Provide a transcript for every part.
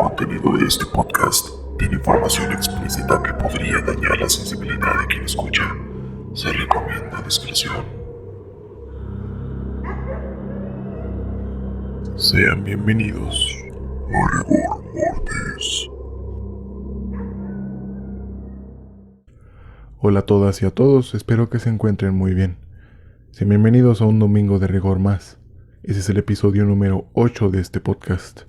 contenido de este podcast tiene información explícita que podría dañar la sensibilidad de quien escucha. Se recomienda discreción. Sean bienvenidos a Rigor Mortis. Hola a todas y a todos, espero que se encuentren muy bien. Sean bienvenidos a un domingo de rigor más. Ese es el episodio número 8 de este podcast.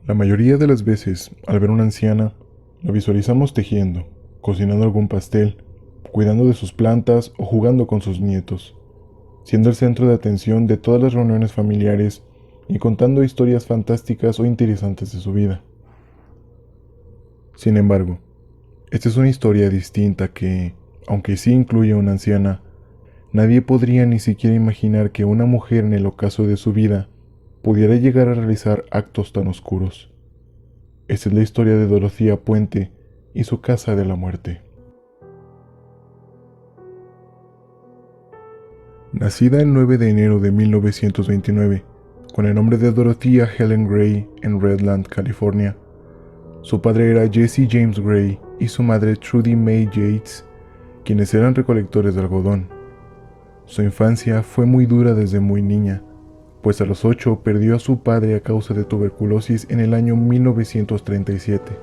La mayoría de las veces, al ver una anciana, la visualizamos tejiendo, cocinando algún pastel, cuidando de sus plantas o jugando con sus nietos, siendo el centro de atención de todas las reuniones familiares y contando historias fantásticas o interesantes de su vida. Sin embargo, esta es una historia distinta que, aunque sí incluye a una anciana, nadie podría ni siquiera imaginar que una mujer en el ocaso de su vida pudiera llegar a realizar actos tan oscuros. Esta es la historia de Dorothea Puente y su casa de la muerte. Nacida el 9 de enero de 1929, con el nombre de Dorothea Helen Gray en Redland, California, su padre era Jesse James Gray y su madre Trudy May Yates, quienes eran recolectores de algodón. Su infancia fue muy dura desde muy niña, pues a los 8 perdió a su padre a causa de tuberculosis en el año 1937.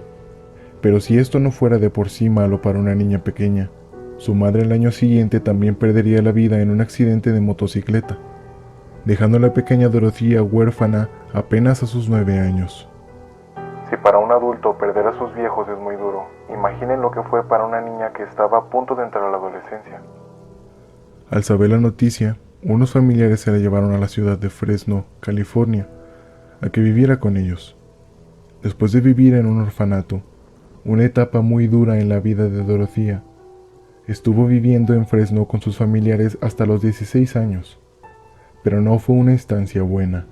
Pero si esto no fuera de por sí malo para una niña pequeña, su madre el año siguiente también perdería la vida en un accidente de motocicleta, dejando a la pequeña Dorothea huérfana apenas a sus 9 años. Si para un adulto perder a sus viejos es muy duro, imaginen lo que fue para una niña que estaba a punto de entrar a la adolescencia. Al saber la noticia, unos familiares se la llevaron a la ciudad de Fresno, California, a que viviera con ellos. Después de vivir en un orfanato, una etapa muy dura en la vida de Dorothea, estuvo viviendo en Fresno con sus familiares hasta los 16 años, pero no fue una estancia buena,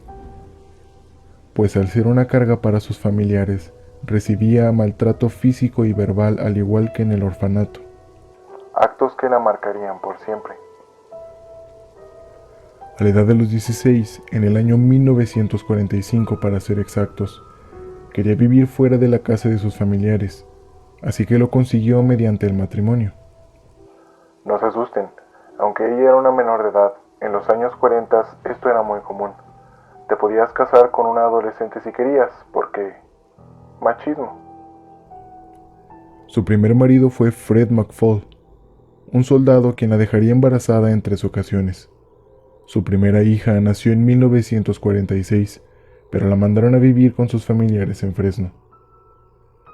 pues al ser una carga para sus familiares, recibía maltrato físico y verbal al igual que en el orfanato. Actos que la marcarían por siempre. A la edad de los 16, en el año 1945 para ser exactos, quería vivir fuera de la casa de sus familiares, así que lo consiguió mediante el matrimonio. No se asusten, aunque ella era una menor de edad, en los años 40 esto era muy común. Te podías casar con una adolescente si querías, porque... machismo. Su primer marido fue Fred McFall, un soldado quien la dejaría embarazada en 3 ocasiones. Su primera hija nació en 1946, pero la mandaron a vivir con sus familiares en Fresno.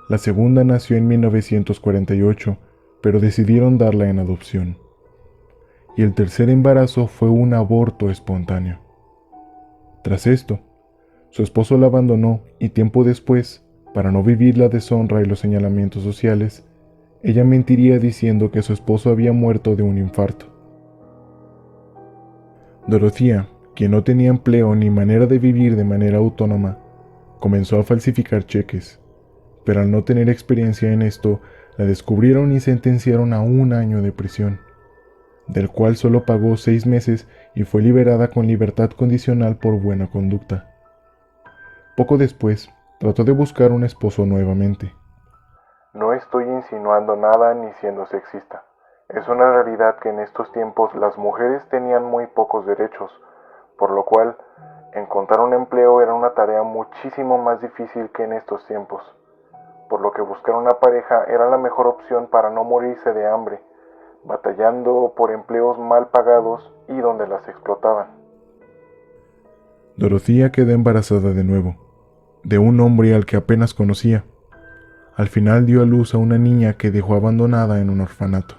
La segunda nació en 1948, pero decidieron darla en adopción. Y el tercer embarazo fue un aborto espontáneo. Tras esto, su esposo la abandonó y tiempo después, para no vivir la deshonra y los señalamientos sociales, ella mentiría diciendo que su esposo había muerto de un infarto. Dorothea, quien no tenía empleo ni manera de vivir de manera autónoma, comenzó a falsificar cheques, pero al no tener experiencia en esto, la descubrieron y sentenciaron a 1 año de prisión, del cual solo pagó 6 meses y fue liberada con libertad condicional por buena conducta. Poco después, trató de buscar un esposo nuevamente. No estoy insinuando nada ni siendo sexista. Es una realidad que en estos tiempos las mujeres tenían muy pocos derechos, por lo cual encontrar un empleo era una tarea muchísimo más difícil que en estos tiempos, por lo que buscar una pareja era la mejor opción para no morirse de hambre, batallando por empleos mal pagados y donde las explotaban. Dorothea quedó embarazada de nuevo, de un hombre al que apenas conocía. Al final dio a luz a una niña que dejó abandonada en un orfanato.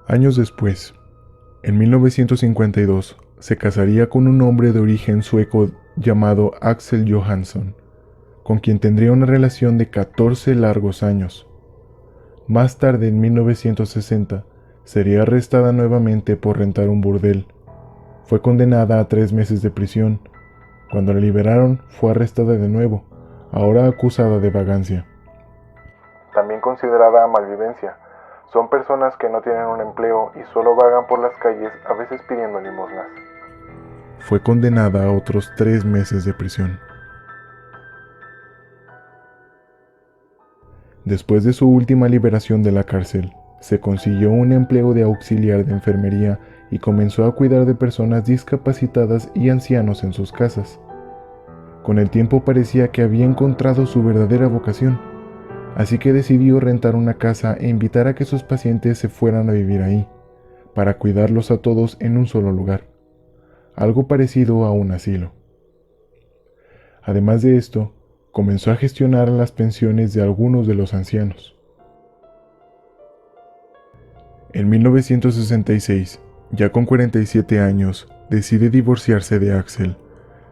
Años después, en 1952, se casaría con un hombre de origen sueco llamado Axel Johansson, con quien tendría una relación de 14 largos años. Más tarde, en 1960, sería arrestada nuevamente por rentar un burdel. Fue condenada a 3 meses de prisión. Cuando la liberaron, fue arrestada de nuevo, ahora acusada de vagancia. También considerada malvivencia. Son personas que no tienen un empleo y solo vagan por las calles, a veces pidiendo limosnas. Fue condenada a otros 3 meses de prisión. Después de su última liberación de la cárcel, se consiguió un empleo de auxiliar de enfermería y comenzó a cuidar de personas discapacitadas y ancianos en sus casas. Con el tiempo parecía que había encontrado su verdadera vocación, así que decidió rentar una casa e invitar a que sus pacientes se fueran a vivir ahí, para cuidarlos a todos en un solo lugar, algo parecido a un asilo. Además de esto, comenzó a gestionar las pensiones de algunos de los ancianos. En 1966, ya con 47 años, decide divorciarse de Axel,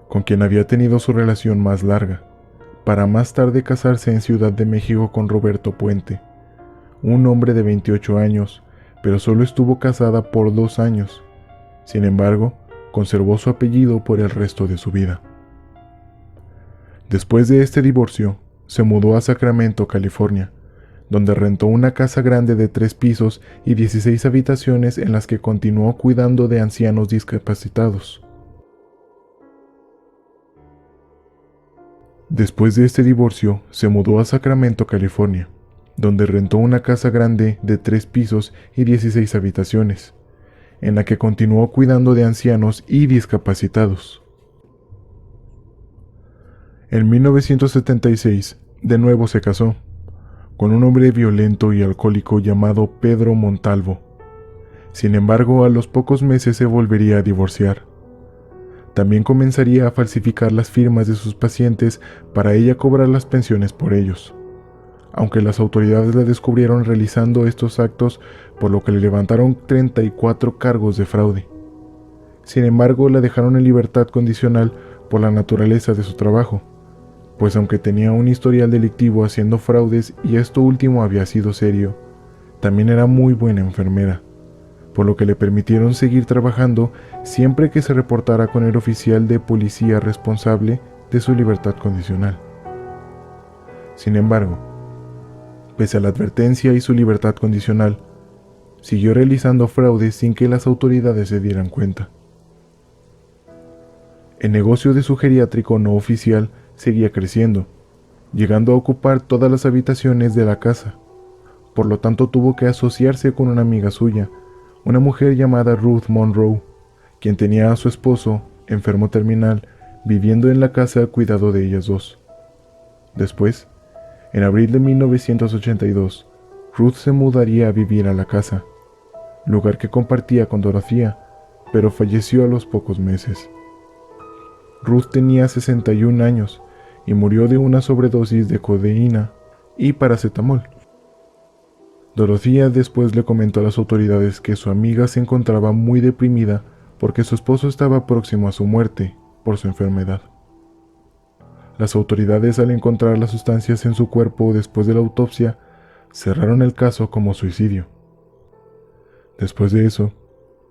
con quien había tenido su relación más larga, para más tarde casarse en Ciudad de México con Roberto Puente, un hombre de 28 años, pero solo estuvo casada por 2 años. Sin embargo, conservó su apellido por el resto de su vida. Después de este divorcio, se mudó a Sacramento, California, donde rentó una casa grande de 3 pisos y 16 habitaciones en las que continuó cuidando de ancianos discapacitados. Después de este divorcio, se mudó a Sacramento, California, donde rentó una casa grande de 3 pisos y 16 habitaciones, en la que continuó cuidando de ancianos y discapacitados. En 1976, de nuevo se casó, con un hombre violento y alcohólico llamado Pedro Montalvo. Sin embargo, a los pocos meses se volvería a divorciar. También comenzaría a falsificar las firmas de sus pacientes para ella cobrar las pensiones por ellos, aunque las autoridades la descubrieron realizando estos actos, por lo que le levantaron 34 cargos de fraude. Sin embargo, la dejaron en libertad condicional por la naturaleza de su trabajo, pues aunque tenía un historial delictivo haciendo fraudes y esto último había sido serio, también era muy buena enfermera, por lo que le permitieron seguir trabajando siempre que se reportara con el oficial de policía responsable de su libertad condicional. Sin embargo, pese a la advertencia y su libertad condicional, siguió realizando fraudes sin que las autoridades se dieran cuenta. El negocio de su geriátrico no oficial seguía creciendo, llegando a ocupar todas las habitaciones de la casa. Por lo tanto, tuvo que asociarse con una amiga suya, una mujer llamada Ruth Monroe, quien tenía a su esposo, enfermo terminal, viviendo en la casa al cuidado de ellas dos. Después, en abril de 1982, Ruth se mudaría a vivir a la casa, lugar que compartía con Dorothea, pero falleció a los pocos meses. Ruth tenía 61 años y murió de una sobredosis de codeína y paracetamol. Dorothea después le comentó a las autoridades que su amiga se encontraba muy deprimida porque su esposo estaba próximo a su muerte por su enfermedad. Las autoridades, al encontrar las sustancias en su cuerpo después de la autopsia, cerraron el caso como suicidio. Después de eso,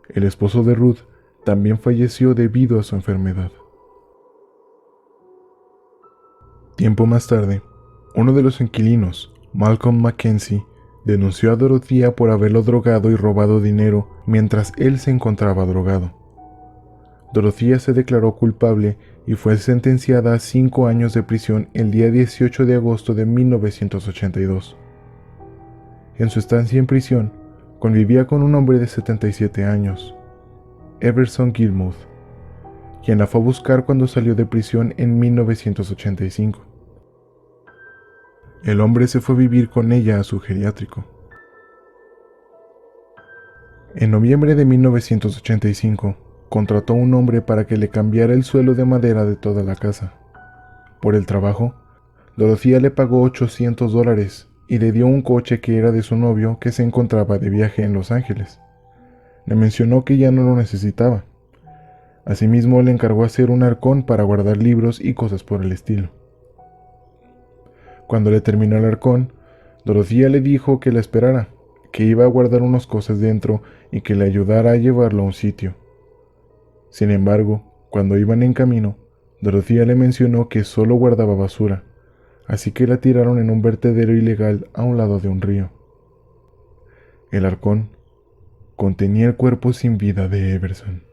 el esposo de Ruth también falleció debido a su enfermedad. Tiempo más tarde, uno de los inquilinos, Malcolm Mackenzie, denunció a Dorothea por haberlo drogado y robado dinero mientras él se encontraba drogado. Dorothea se declaró culpable y fue sentenciada a 5 años de prisión el día 18 de agosto de 1982. En su estancia en prisión, convivía con un hombre de 77 años, Everson Gilmouth, quien la fue a buscar cuando salió de prisión en 1985. El hombre se fue a vivir con ella a su geriátrico. En noviembre de 1985, contrató a un hombre para que le cambiara el suelo de madera de toda la casa. Por el trabajo, Dorothea le pagó $800 y le dio un coche que era de su novio que se encontraba de viaje en Los Ángeles. Le mencionó que ya no lo necesitaba. Asimismo, le encargó hacer un arcón para guardar libros y cosas por el estilo. Cuando le terminó el arcón, Dorothea le dijo que la esperara, que iba a guardar unas cosas dentro y que le ayudara a llevarlo a un sitio. Sin embargo, cuando iban en camino, Dorothea le mencionó que solo guardaba basura, así que la tiraron en un vertedero ilegal a un lado de un río. El arcón contenía el cuerpo sin vida de Everson.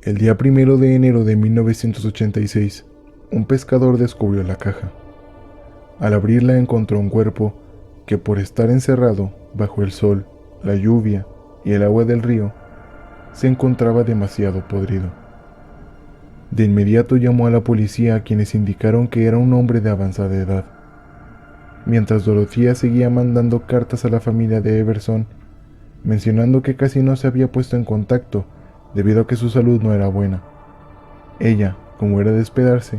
El día 1 de enero de 1986, un pescador descubrió la caja. Al abrirla encontró un cuerpo que, por estar encerrado bajo el sol, la lluvia y el agua del río, se encontraba demasiado podrido. De inmediato llamó a la policía, a quienes indicaron que era un hombre de avanzada edad. Mientras Dorothea seguía mandando cartas a la familia de Everson, mencionando que casi no se había puesto en contacto debido a que su salud no era buena. Ella, como era de esperarse,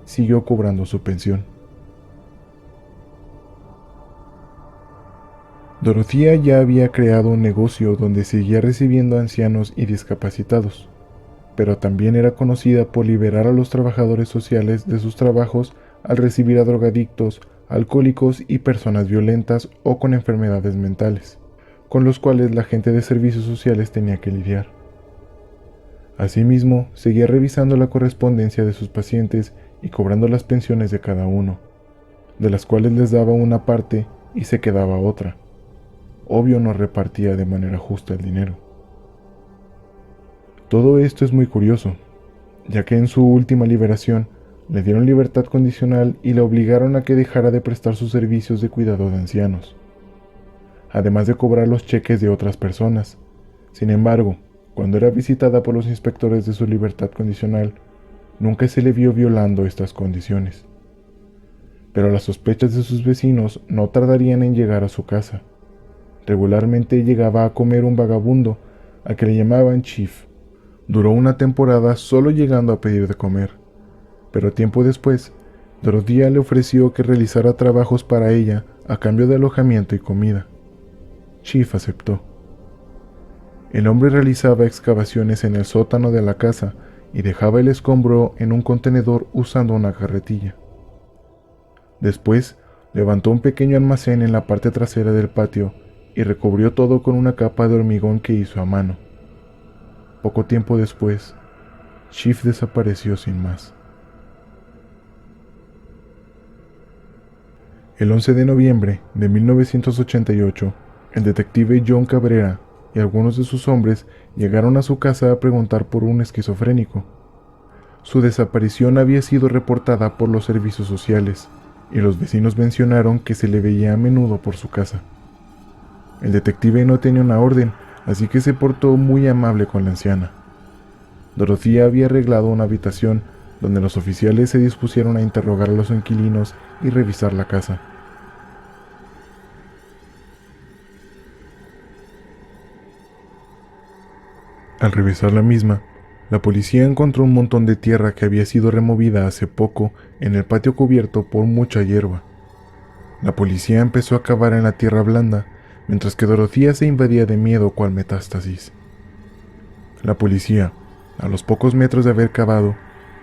siguió cobrando su pensión. Dorothea ya había creado un negocio donde seguía recibiendo a ancianos y discapacitados, pero también era conocida por liberar a los trabajadores sociales de sus trabajos al recibir a drogadictos, alcohólicos y personas violentas o con enfermedades mentales, con los cuales la gente de servicios sociales tenía que lidiar. Asimismo, seguía revisando la correspondencia de sus pacientes y cobrando las pensiones de cada uno, de las cuales les daba una parte y se quedaba otra. Obvio, no repartía de manera justa el dinero. Todo esto es muy curioso, ya que en su última liberación le dieron libertad condicional y la obligaron a que dejara de prestar sus servicios de cuidado de ancianos, además de cobrar los cheques de otras personas. Sin embargo, cuando era visitada por los inspectores de su libertad condicional, nunca se le vio violando estas condiciones. Pero las sospechas de sus vecinos no tardarían en llegar a su casa. Regularmente llegaba a comer un vagabundo, al que le llamaban Chief. Duró una temporada solo llegando a pedir de comer, pero tiempo después, Dorothea le ofreció que realizara trabajos para ella a cambio de alojamiento y comida. Chief aceptó. El hombre realizaba excavaciones en el sótano de la casa y dejaba el escombro en un contenedor usando una carretilla. Después, levantó un pequeño almacén en la parte trasera del patio y recubrió todo con una capa de hormigón que hizo a mano. Poco tiempo después, Chief desapareció sin más. El 11 de noviembre de 1988, el detective John Cabrera y algunos de sus hombres llegaron a su casa a preguntar por un esquizofrénico. Su desaparición había sido reportada por los servicios sociales, y los vecinos mencionaron que se le veía a menudo por su casa. El detective no tenía una orden, así que se portó muy amable con la anciana. Dorothea había arreglado una habitación donde los oficiales se dispusieron a interrogar a los inquilinos y revisar la casa. Al revisar la misma, la policía encontró un montón de tierra que había sido removida hace poco en el patio cubierto por mucha hierba. La policía empezó a cavar en la tierra blanda, mientras que Dorothea se invadía de miedo cual metástasis. La policía, a los pocos metros de haber cavado,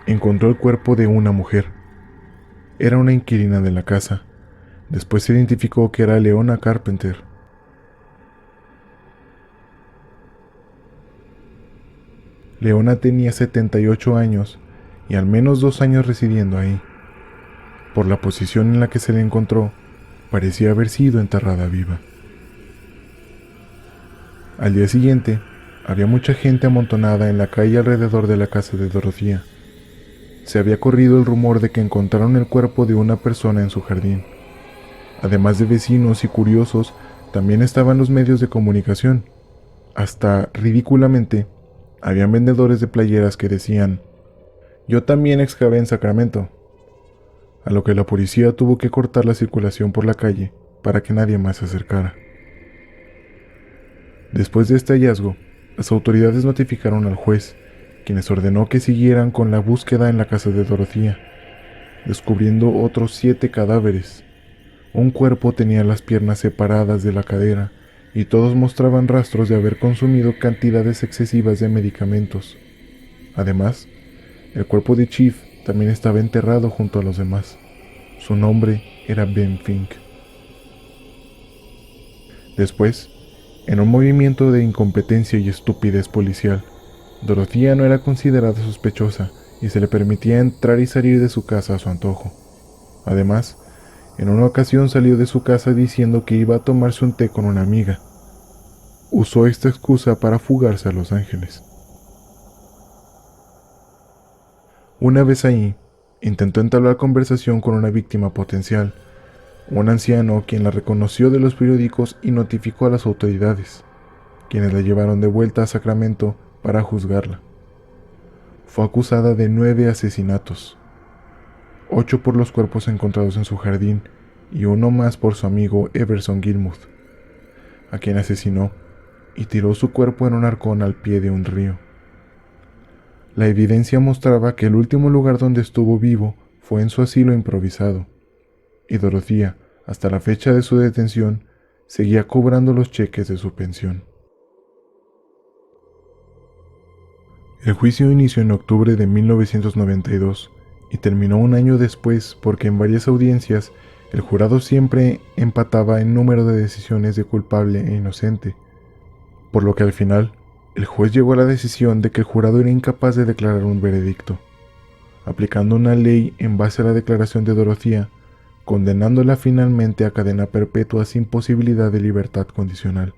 encontró el cuerpo de una mujer. Era una inquilina de la casa. Después se identificó que era Leona Carpenter. Leona tenía 78 años y al menos 2 años residiendo ahí. Por la posición en la que se le encontró, parecía haber sido enterrada viva. Al día siguiente, había mucha gente amontonada en la calle alrededor de la casa de Dorothea. Se había corrido el rumor de que encontraron el cuerpo de una persona en su jardín. Además de vecinos y curiosos, también estaban los medios de comunicación. Hasta, ridículamente, habían vendedores de playeras que decían: "Yo también excavé en Sacramento", a lo que la policía tuvo que cortar la circulación por la calle para que nadie más se acercara. Después de este hallazgo, las autoridades notificaron al juez, quienes ordenó que siguieran con la búsqueda en la casa de Dorothea, descubriendo otros 7 cadáveres. Un cuerpo tenía las piernas separadas de la cadera y todos mostraban rastros de haber consumido cantidades excesivas de medicamentos. Además, el cuerpo de Chief también estaba enterrado junto a los demás. Su nombre era Ben Fink. Después, en un movimiento de incompetencia y estupidez policial, Dorothea no era considerada sospechosa y se le permitía entrar y salir de su casa a su antojo. Además, en una ocasión salió de su casa diciendo que iba a tomarse un té con una amiga. Usó esta excusa para fugarse a Los Ángeles. Una vez ahí, intentó entablar conversación con una víctima potencial, un anciano quien la reconoció de los periódicos y notificó a las autoridades, quienes la llevaron de vuelta a Sacramento para juzgarla. Fue acusada de 9 asesinatos, 8 por los cuerpos encontrados en su jardín y uno más por su amigo Everson Gilmuth, a quien asesinó y tiró su cuerpo en un arcón al pie de un río. La evidencia mostraba que el último lugar donde estuvo vivo fue en su asilo improvisado, y Dorothea, hasta la fecha de su detención, seguía cobrando los cheques de su pensión. El juicio inició en octubre de 1992 y terminó un año después porque en varias audiencias el jurado siempre empataba en número de decisiones de culpable e inocente, por lo que al final el juez llegó a la decisión de que el jurado era incapaz de declarar un veredicto, aplicando una ley en base a la declaración de Dorothea, condenándola finalmente a cadena perpetua sin posibilidad de libertad condicional.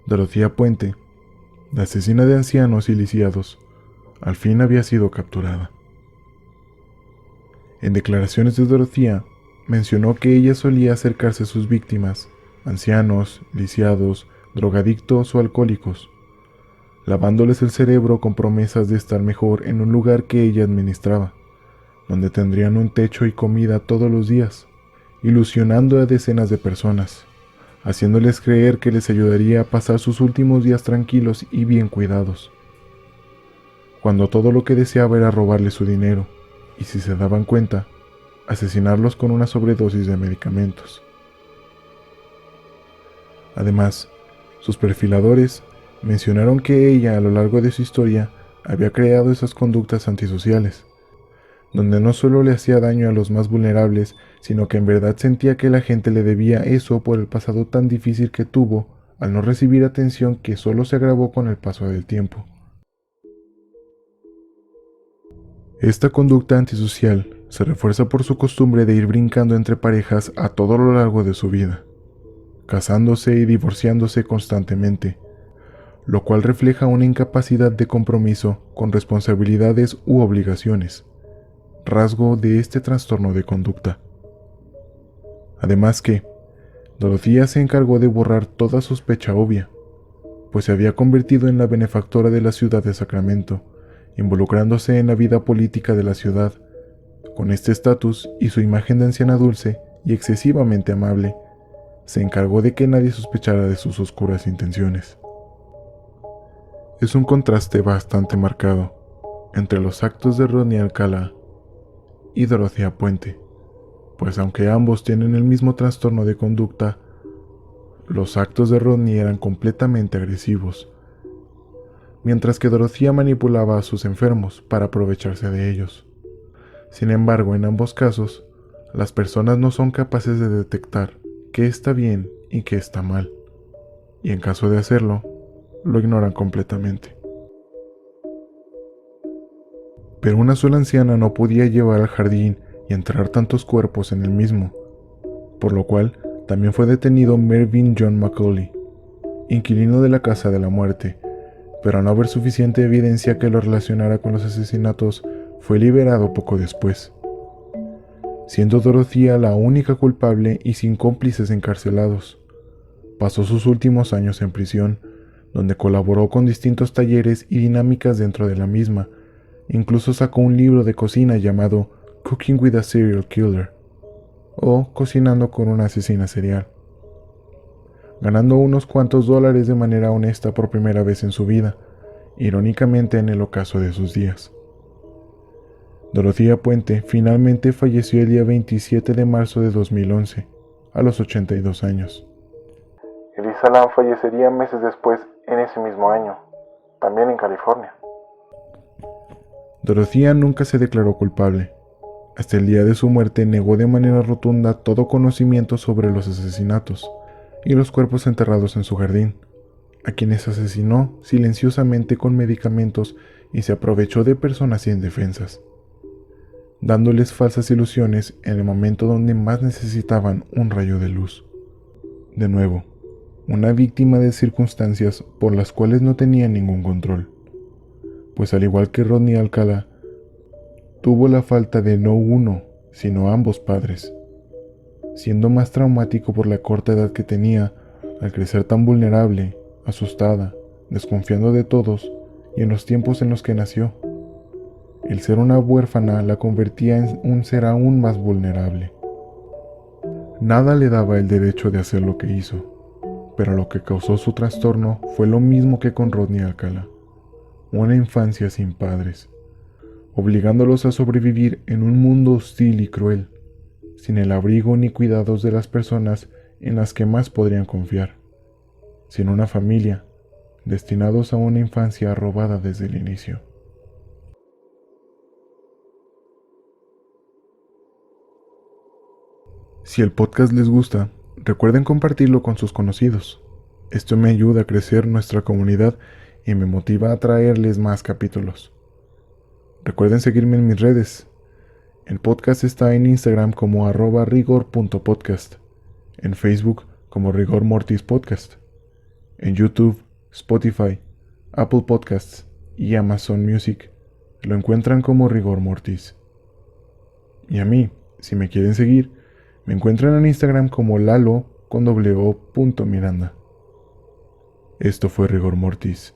Dorothea Puente, la asesina de ancianos y lisiados, al fin había sido capturada. En declaraciones de Dorothea, mencionó que ella solía acercarse a sus víctimas, ancianos, lisiados, drogadictos o alcohólicos, lavándoles el cerebro con promesas de estar mejor en un lugar que ella administraba, donde tendrían un techo y comida todos los días, ilusionando a decenas de personas, haciéndoles creer que les ayudaría a pasar sus últimos días tranquilos y bien cuidados, cuando todo lo que deseaba era robarles su dinero, y si se daban cuenta, asesinarlos con una sobredosis de medicamentos. Además, sus perfiladores mencionaron que ella a lo largo de su historia había creado esas conductas antisociales, donde no solo le hacía daño a los más vulnerables, sino que en verdad sentía que la gente le debía eso por el pasado tan difícil que tuvo al no recibir atención que solo se agravó con el paso del tiempo. Esta conducta antisocial se refuerza por su costumbre de ir brincando entre parejas a todo lo largo de su vida, casándose y divorciándose constantemente, lo cual refleja una incapacidad de compromiso con responsabilidades u obligaciones, rasgo de este trastorno de conducta. Además que, Dorothea se encargó de borrar toda sospecha obvia, pues se había convertido en la benefactora de la ciudad de Sacramento, involucrándose en la vida política de la ciudad. Con este estatus y su imagen de anciana dulce y excesivamente amable, se encargó de que nadie sospechara de sus oscuras intenciones. Es un contraste bastante marcado entre los actos de Rodney Alcala y Dorothea Puente, pues aunque ambos tienen el mismo trastorno de conducta, los actos de Rodney eran completamente agresivos, mientras que Dorothea manipulaba a sus enfermos para aprovecharse de ellos. Sin embargo, en ambos casos, las personas no son capaces de detectar qué está bien y qué está mal, y en caso de hacerlo, lo ignoran completamente. Pero una sola anciana no podía llevar al jardín y enterrar tantos cuerpos en el mismo, por lo cual también fue detenido Mervyn John Macaulay, inquilino de la Casa de la Muerte, pero al no haber suficiente evidencia que lo relacionara con los asesinatos, fue liberado poco después, siendo Dorothea la única culpable y sin cómplices encarcelados. Pasó sus últimos años en prisión, donde colaboró con distintos talleres y dinámicas dentro de la misma. Incluso sacó un libro de cocina llamado Cooking with a Serial Killer, o Cocinando con una asesina serial, ganando unos cuantos dólares de manera honesta por primera vez en su vida, irónicamente en el ocaso de sus días. Dorothea Puente finalmente falleció el día 27 de marzo de 2011, a los 82 años. Elisa Lam fallecería meses después en ese mismo año, también en California. Dorothea nunca se declaró culpable. Hasta el día de su muerte negó de manera rotunda todo conocimiento sobre los asesinatos y los cuerpos enterrados en su jardín, a quienes asesinó silenciosamente con medicamentos y se aprovechó de personas indefensas, dándoles falsas ilusiones en el momento donde más necesitaban un rayo de luz. De nuevo, una víctima de circunstancias por las cuales no tenía ningún control, pues al igual que Rodney Alcala, tuvo la falta de no uno, sino ambos padres, siendo más traumático por la corta edad que tenía, al crecer tan vulnerable, asustada, desconfiando de todos y en los tiempos en los que nació. El ser una huérfana la convertía en un ser aún más vulnerable. Nada le daba el derecho de hacer lo que hizo, pero lo que causó su trastorno fue lo mismo que con Rodney Alcala, una infancia sin padres, obligándolos a sobrevivir en un mundo hostil y cruel, sin el abrigo ni cuidados de las personas en las que más podrían confiar, sin una familia, destinados a una infancia robada desde el inicio. Si el podcast les gusta, recuerden compartirlo con sus conocidos. Esto me ayuda a crecer nuestra comunidad y me motiva a traerles más capítulos. Recuerden seguirme en mis redes. El podcast está en Instagram como @rigor.podcast, en Facebook como Rigor Mortis Podcast, en YouTube, Spotify, Apple Podcasts y Amazon Music lo encuentran como Rigor Mortis. Y a mí, si me quieren seguir, me encuentran en Instagram como lalo_miranda. Esto fue Rigor Mortis,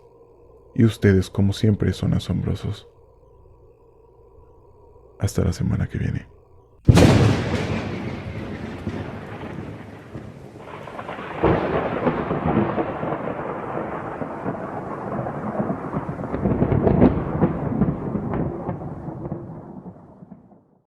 y ustedes como siempre son asombrosos. Hasta la semana que viene.